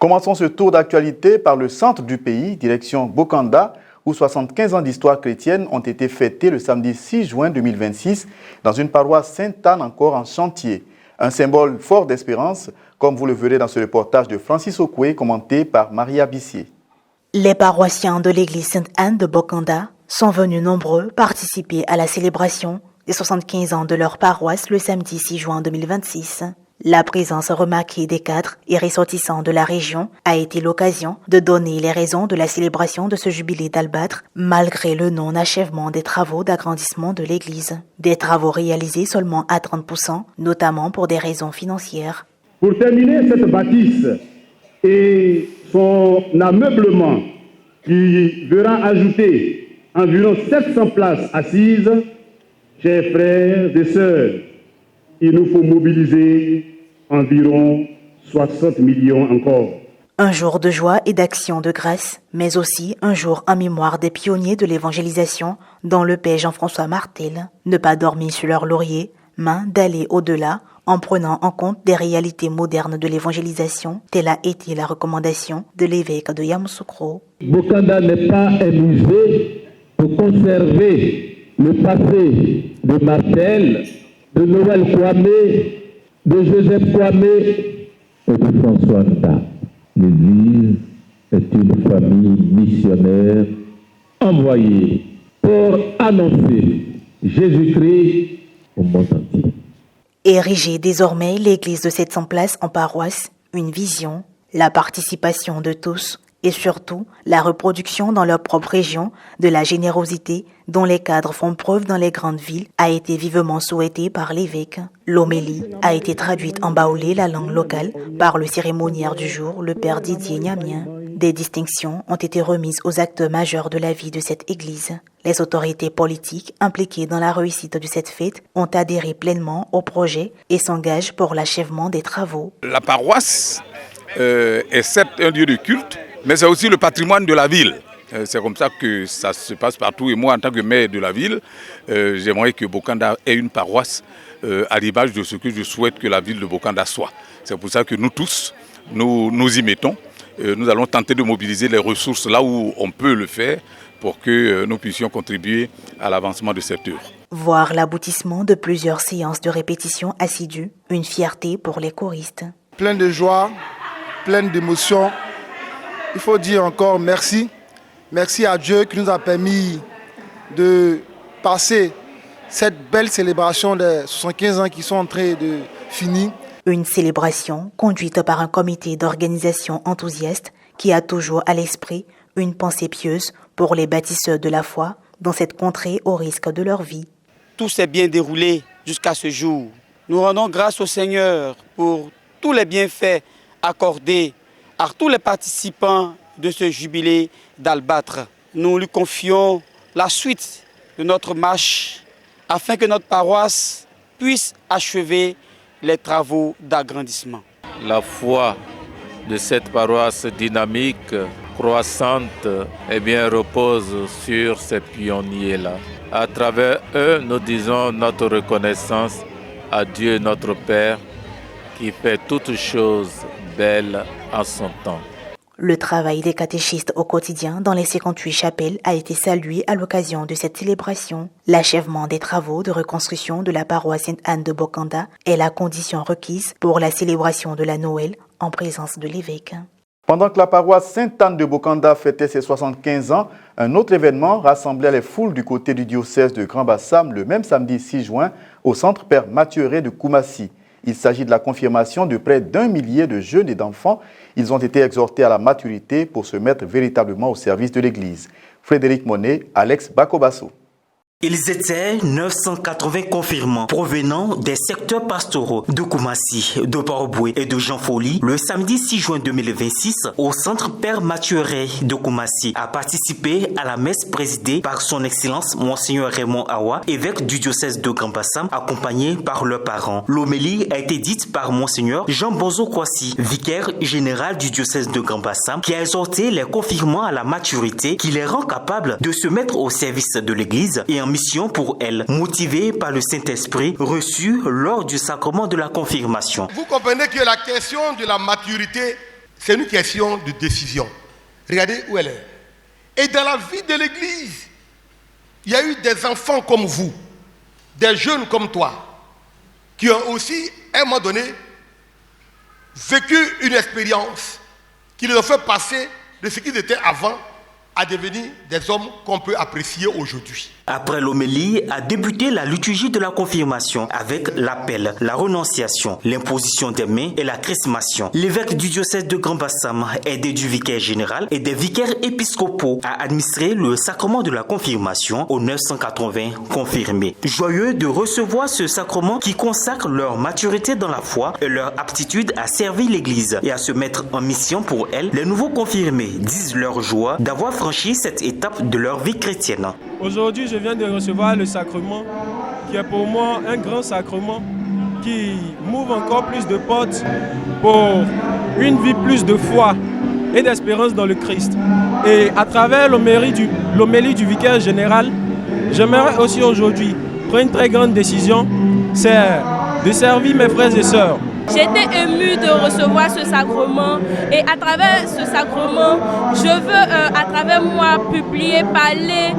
Commençons ce tour d'actualité par le centre du pays, direction Bokanda, où 75 ans d'histoire chrétienne ont été fêtés le samedi 6 juin 2026 dans une paroisse Sainte-Anne encore en chantier. Un symbole fort d'espérance, comme vous le verrez dans ce reportage de Francis Okoué, commenté par Maria Bissier. Les paroissiens de l'église Sainte-Anne de Bokanda sont venus nombreux participer à la célébration des 75 ans de leur paroisse le samedi 6 juin 2026. La présence remarquée des cadres et ressortissants de la région a été l'occasion de donner les raisons de la célébration de ce jubilé d'Albâtre, malgré le non-achèvement des travaux d'agrandissement de l'église. Des travaux réalisés seulement à 30%, notamment pour des raisons financières. Pour terminer cette bâtisse et son ameublement qui verra ajouter environ 700 places assises, chers frères et sœurs, il nous faut mobiliser environ 60 millions encore. Un jour de joie et d'action de grâce, mais aussi un jour en mémoire des pionniers de l'évangélisation, dont le père Jean-François Martel. Ne pas dormir sur leur laurier, mais d'aller au-delà en prenant en compte des réalités modernes de l'évangélisation, telle a été la recommandation de l'évêque de Yamoussoukro. Bokanda n'est pas un musée pour conserver le passé de Martel, de Noël Kwame, de Joseph Kwame et de François Nda. L'Église est une famille missionnaire envoyée pour annoncer Jésus-Christ au monde entier. Ériger désormais l'église de 700 places en paroisse, une vision, la participation de tous et surtout la reproduction dans leur propre région de la générosité dont les cadres font preuve dans les grandes villes a été vivement souhaitée par l'évêque. L'homélie a été traduite en baoulé, la langue locale, par le cérémoniaire du jour, le père Didier Niamien. Des distinctions ont été remises aux acteurs majeurs de la vie de cette église. Les autorités politiques impliquées dans la réussite de cette fête ont adhéré pleinement au projet et s'engagent pour l'achèvement des travaux. La paroisse est certes un lieu de culte, mais c'est aussi le patrimoine de la ville. C'est comme ça que ça se passe partout. Et moi, en tant que maire de la ville, j'aimerais que Bokanda ait une paroisse à l'image de ce que je souhaite que la ville de Bokanda soit. C'est pour ça que nous tous, nous y mettons. Nous allons tenter de mobiliser les ressources là où on peut le faire pour que nous puissions contribuer à l'avancement de cette œuvre. Voir l'aboutissement de plusieurs séances de répétition assidues, une fierté pour les choristes. Plein de joie, plein d'émotion. Il faut dire encore merci. Merci à Dieu qui nous a permis de passer cette belle célébration des 75 ans qui sont en train de finir. Une célébration conduite par un comité d'organisation enthousiaste qui a toujours à l'esprit une pensée pieuse pour les bâtisseurs de la foi dans cette contrée au risque de leur vie. Tout s'est bien déroulé jusqu'à ce jour. Nous rendons grâce au Seigneur pour tous les bienfaits accordés à tous les participants de ce jubilé d'Albâtre. Nous lui confions la suite de notre marche afin que notre paroisse puisse achever les travaux d'agrandissement. La foi de cette paroisse dynamique, croissante, repose sur ces pionniers-là. À travers eux, nous disons notre reconnaissance à Dieu notre Père qui fait toutes choses belles en son temps. Le travail des catéchistes au quotidien dans les 58 chapelles a été salué à l'occasion de cette célébration. L'achèvement des travaux de reconstruction de la paroisse Sainte-Anne de Bokanda est la condition requise pour la célébration de la Noël en présence de l'évêque. Pendant que la paroisse Sainte-Anne de Bokanda fêtait ses 75 ans, un autre événement rassemblait les foules du côté du diocèse de Grand-Bassam le même samedi 6 juin au centre Père Mathieu Rey de Koumassi. Il s'agit de la confirmation de près d'1 millier de jeunes et d'enfants. Ils ont été exhortés à la maturité pour se mettre véritablement au service de l'Église. Frédéric Monet, Alex Bakobasso. Ils étaient 980 confirmants provenant des secteurs pastoraux de Koumassi, de Port-Boué et de Jean-Folie le samedi 6 juin 2026 au centre Père Mathieu Rey de Koumassi a participé à la messe présidée par son Excellence Monseigneur Raymond Awa, évêque du diocèse de Grand-Bassam, accompagné par leurs parents. L'homélie a été dite par Monseigneur Jean Bozo Kwasi, vicaire général du diocèse de Grand-Bassam, qui a exhorté les confirmants à la maturité qui les rend capables de se mettre au service de l'Église et en mission pour elle, motivée par le Saint-Esprit reçu lors du sacrement de la confirmation. Vous comprenez que la question de la maturité, c'est une question de décision. Regardez où elle est. Et dans la vie de l'Église, il y a eu des enfants comme vous, des jeunes comme toi, qui ont aussi, à un moment donné, vécu une expérience qui les a fait passer de ce qu'ils étaient avant à devenir des hommes qu'on peut apprécier aujourd'hui. Après l'homélie a débuté la liturgie de la confirmation avec l'appel, la renonciation, l'imposition des mains et la chrismation. L'évêque du diocèse de Grand Bassam, aidé du vicaire général et des vicaires épiscopaux, a administré le sacrement de la confirmation aux 980 confirmés. Joyeux de recevoir ce sacrement qui consacre leur maturité dans la foi et leur aptitude à servir l'Église et à se mettre en mission pour elle, les nouveaux confirmés disent leur joie d'avoir franchi cette étape de leur vie chrétienne. Aujourd'hui, je viens de recevoir le sacrement qui est pour moi un grand sacrement qui m'ouvre encore plus de portes pour une vie plus de foi et d'espérance dans le Christ. Et à travers l'homélie du vicaire général, j'aimerais aussi aujourd'hui prendre une très grande décision, c'est de servir mes frères et sœurs. J'étais émue de recevoir ce sacrement et à travers ce sacrement, je veux à travers moi publier, parler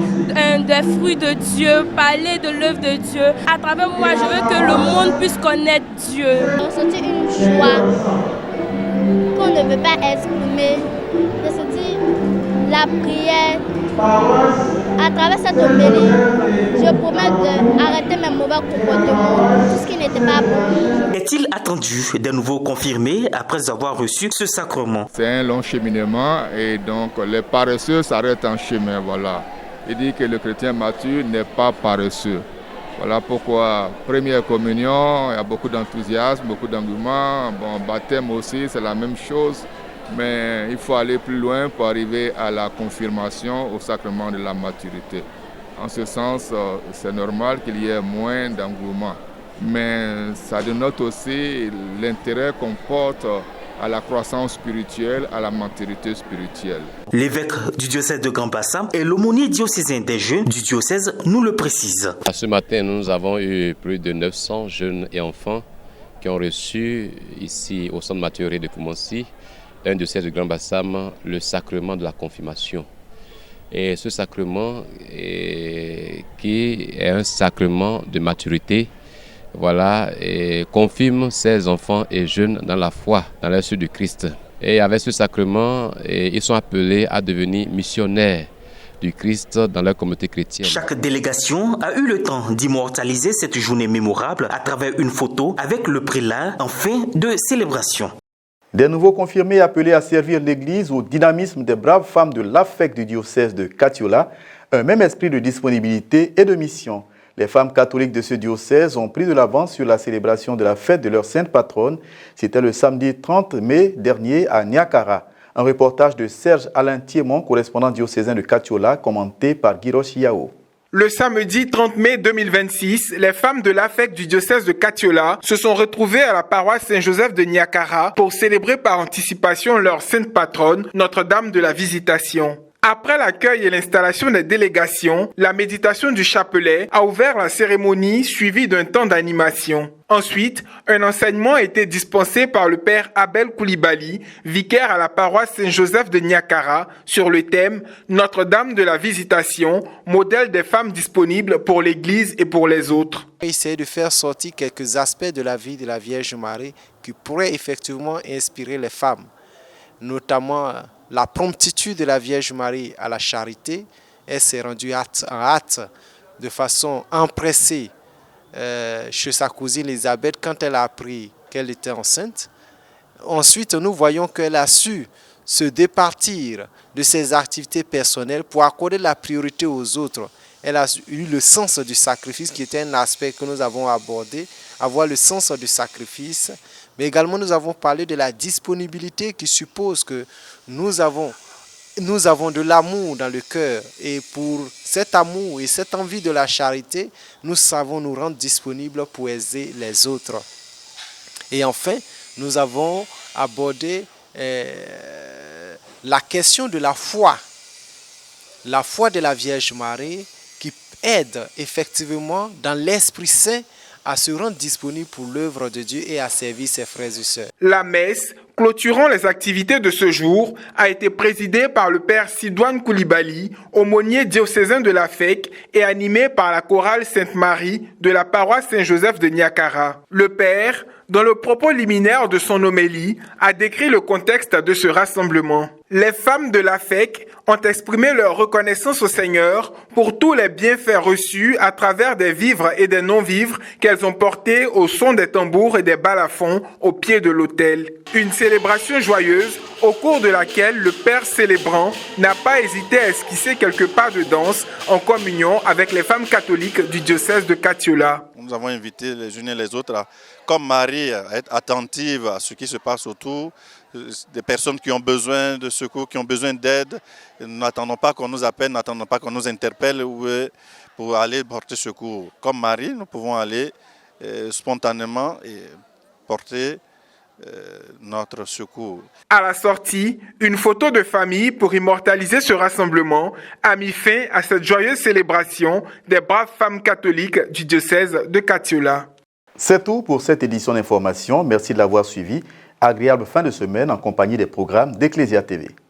des fruits de Dieu, parler de l'œuvre de Dieu. À travers moi, je veux que le monde puisse connaître Dieu. On sentit une joie qu'on ne veut pas exprimer. Je sentis la prière. À travers cette homélie, je promets d'arrêter mes mauvais comportements, tout ce qui n'était pas bon. Est-il attendu des nouveaux confirmés après avoir reçu ce sacrement? C'est un long cheminement et donc les paresseux s'arrêtent en chemin. Voilà. Il dit que le chrétien mature n'est pas paresseux. Voilà pourquoi première communion, il y a beaucoup d'enthousiasme, beaucoup d'engouement. Bon, baptême aussi, c'est la même chose. Mais il faut aller plus loin pour arriver à la confirmation au sacrement de la maturité. En ce sens, c'est normal qu'il y ait moins d'engouement. Mais ça dénote aussi l'intérêt qu'on porte à la croissance spirituelle, à la maturité spirituelle. L'évêque du diocèse de Grand Bassam et l'aumônier diocésain des jeunes du diocèse nous le précisent. Ce matin, nous avons eu plus de 900 jeunes et enfants qui ont reçu ici au centre Mathieu de Koumassi, un diocèse de Grand Bassam, le sacrement de la confirmation. Et ce sacrement qui est un sacrement de maturité, voilà, et confirme ces enfants et jeunes dans la foi, dans la suite du Christ. Et avec ce sacrement, ils sont appelés à devenir missionnaires du Christ dans leur communauté chrétienne. Chaque délégation a eu le temps d'immortaliser cette journée mémorable à travers une photo avec le prélat en fin de célébration. Des nouveaux confirmés appelés à servir l'Église au dynamisme des braves femmes de l'AFEC du diocèse de Katiola, un même esprit de disponibilité et de mission. Les femmes catholiques de ce diocèse ont pris de l'avance sur la célébration de la fête de leur sainte patronne. C'était le samedi 30 mai dernier à Niakara. Un reportage de Serge Alain Thiémon, correspondant diocésain de Katiola, commenté par Girosh Yao. Le samedi 30 mai 2026, les femmes de l'AFEC du diocèse de Katiola se sont retrouvées à la paroisse Saint-Joseph de Niakara pour célébrer par anticipation leur sainte patronne, Notre-Dame de la Visitation. Après l'accueil et l'installation des délégations, la méditation du chapelet a ouvert la cérémonie suivie d'un temps d'animation. Ensuite, un enseignement a été dispensé par le père Abel Koulibaly, vicaire à la paroisse Saint-Joseph de Niakara, sur le thème « Notre-Dame de la Visitation, modèle des femmes disponibles pour l'Église et pour les autres ». Essayer de faire sortir quelques aspects de la vie de la Vierge Marie qui pourraient effectivement inspirer les femmes, notamment la promptitude de la Vierge Marie à la charité. Elle s'est rendue en hâte de façon empressée chez sa cousine Elisabeth quand elle a appris qu'elle était enceinte. Ensuite, nous voyons qu'elle a su se départir de ses activités personnelles pour accorder la priorité aux autres. Elle a eu le sens du sacrifice qui était un aspect que nous avons abordé, avoir le sens du sacrifice. Mais également, nous avons parlé de la disponibilité qui suppose que nous avons de l'amour dans le cœur. Et pour cet amour et cette envie de la charité, nous savons nous rendre disponibles pour aider les autres. Et enfin, nous avons abordé la question de la foi de la Vierge Marie qui aide effectivement dans l'Esprit Saint à se rendre disponible pour l'œuvre de Dieu et à servir ses frères et sœurs. La messe clôturant les activités de ce jour, a été présidé par le père Sidouane Koulibaly, aumônier diocésain de l'AFEC et animé par la chorale Sainte-Marie de la paroisse Saint-Joseph de Niakara. Le père, dans le propos liminaire de son homélie, a décrit le contexte de ce rassemblement. Les femmes de l'AFEC ont exprimé leur reconnaissance au Seigneur pour tous les bienfaits reçus à travers des vivres et des non-vivres qu'elles ont portés au son des tambours et des balafons au pied de l'autel. Une célébration joyeuse au cours de laquelle le père célébrant n'a pas hésité à esquisser quelques pas de danse en communion avec les femmes catholiques du diocèse de Katiola. Nous avons invité les unes et les autres, comme Marie, à être attentives à ce qui se passe autour, des personnes qui ont besoin de secours, qui ont besoin d'aide. N'attendons pas qu'on nous appelle, n'attendons pas qu'on nous interpelle pour aller porter secours. Comme Marie, nous pouvons aller spontanément et porter notre secours. À la sortie, une photo de famille pour immortaliser ce rassemblement a mis fin à cette joyeuse célébration des braves femmes catholiques du diocèse de Katiola. C'est tout pour cette édition d'information. Merci de l'avoir suivi. Agréable fin de semaine en compagnie des programmes d'Ecclésia TV.